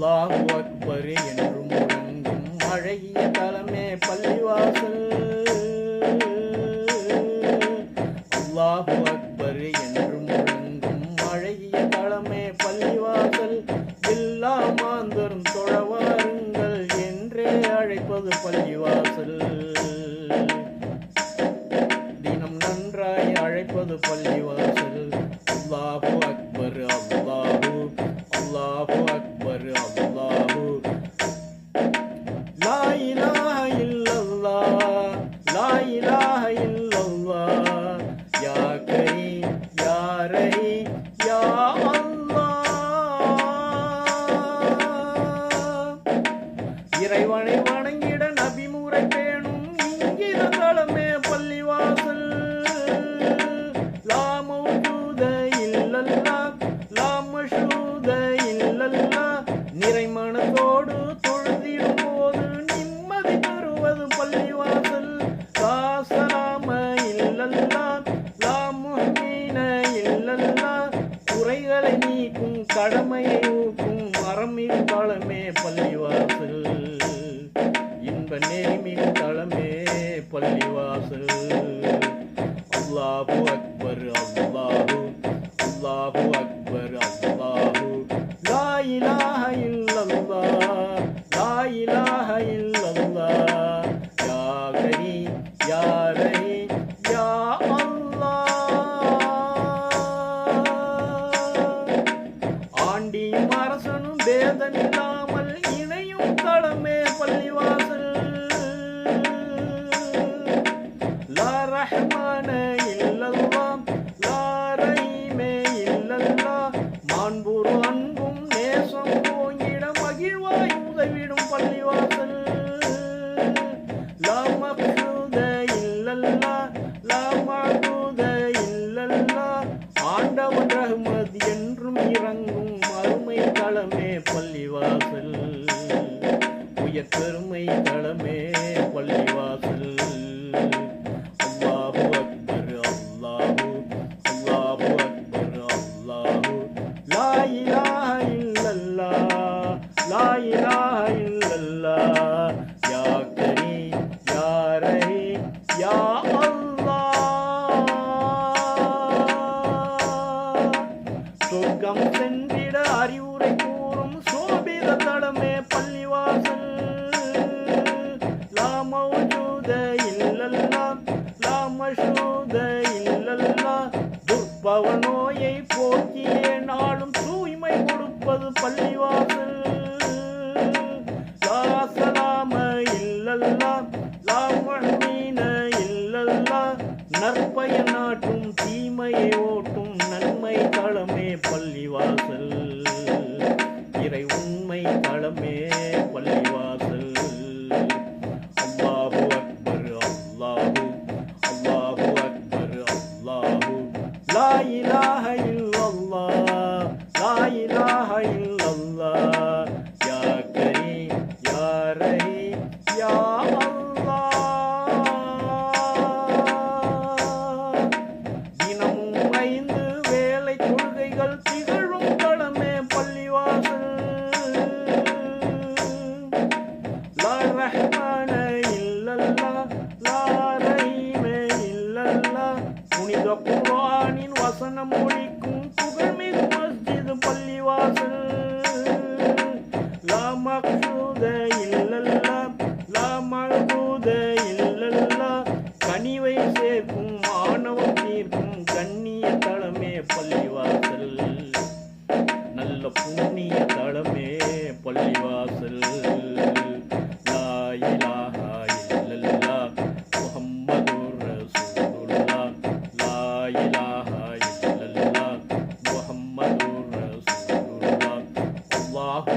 அல்லாஹு அக்பர் என்று முழங்கும் அழகிய தலமே பள்ளிவாசல். அல்லாஹு அக்பர் என்று முழங்கும் அழகிய தலமே பள்ளிவாசல். எல்லா மாந்தரும் தொழவாருங்கள் என்றே அழைப்பது பள்ளிவாசல். தினம் நன்றாய் அழைப்பது பள்ளிவாசல். அல்லாஹு அக்பர் அல்லாஹு அல்லாஹு அக்பர் அல்லாஹு லா இலாஹ இல்லல்லாஹ் லா இலாஹ இல்லல்லாஹ் யா கரீம் யா ரஹீம் யா அல்லாஹ். இறைவனை வணங்கிட நபிமுறை பேணும் இங்கித தலமே பள்ளிவாசல். லா மௌஜூத இல்லல்லாஹ் லா மஷூத இல்லல்லாஹ் நிறைமனதோடு தொழுதிடும் போது நிம்மதி தருவது பள்ளிவாசல். லா சலாம இல்லல்லாஹ் லா முஹ்மீன இல்லல்லாஹ் குறைகளை நீக்கும் கடமையை ஊக்கும் மரமிகு தலமே பள்ளிவாசல். இன்ப நெறிமிகு தலமே பள்ளிவாசல். அல்லாஹு அக்பர் அல்லாஹு அல்லாஹு அக்பர் அல்லாஹு லா இலாஹ இல்லல்லாஹ் லா இலாஹ இல்லல்லாஹ் யா கரீம் யா ரஹீம் யா அல்லாஹ். ஆண்டியும் அரசனும் பேதமில்லாமல் இணையும் தலமே பள்ளிவாசல். லா ரஹ்மான இல்லல்லாஹ் லா ரஹீமே இல்லல்லாஹ் மாண்புரு அன்பும் நேசம் ஓங்கிட மகிழ்வாய் உதவிடும் பள்ளிவாசல். லா மக்சூத இல்லல்லாஹ் லா மஅபூத இல்லல்லாஹ் ஆண்டவன் ரஹ்மத் என்றும் இறங்கும் அருமை தலமே பள்ளிவாசல். உயர் பெருமை தலமே பள்ளிவாசல். அல்லாஹு அக்பர் அல்லாஹு அல்லாஹு அக்பர் அல்லாஹு லா இலாஹ இல்லல்லாஹ் லா இலாஹ இல்லல்லாஹ் யா கரீம் யா ரஹீம் யா அல்லாஹ். சொர்க்கம் சென்றிட அறிவுரை கூறும் சோபித தலமே பள்ளிவாசல். லா மௌஜூத இல்லல்லாஹ் லா மஷூத இல்லல்லாஹ் துர்பவ நோயை போக்கிய நாளும் தூய்மை கொடுப்பது பள்ளிவாசல். லா சலாம இல்லல்லாஹ் லா முஹ்மீன இல்லல்லாஹ் நற்பயன் நாட்டும் தீமையை ஓட்டும் நன்மை தலமே பள்ளிவாசல். இறை உண்மை தலமே பள்ளிவாசல். அல்லாஹு அக்பர் அல்லாஹு அல்லாஹு அக்பர் அல்லாஹு லா இலாஹ இல்லல்லாஹ் லா இலாஹ இல்லல்லாஹ் யா கரீம் யா ரஹீம் யா அல்லாஹ். தினமும் 5 வேளை தொழுகைகள் திகழும் தலமே பள்ளிவாசல். லா ரஹ்மான இல்லல்லாஹ் லா ரஹீமே இல்லல்லாஹ் புனித குர்ஆனின் வசனம் ஒலிக்கும் புகழ்மிகு மஸ்ஜித் பள்ளிவாசல். லா மக்சூத இல்லல்லாஹ் லா மஅபூத இல்லல்லாஹ் கனிவை சேர்க்கும் ஆணவம் தீர்க்கும் கண்ணிய தலமே பள்ளிவாசல். நல்ல புண்ணிய தலமே பள்ளிவாசல். லா இலாஹ இல்லல்லாஹ் முஹம்மதுர் ரசூலுல்லாஹ் லா இலாஹ இல்லல்லாஹ் முஹம்மதுர் ரசூலுல்லாஹ் அல்லாஹு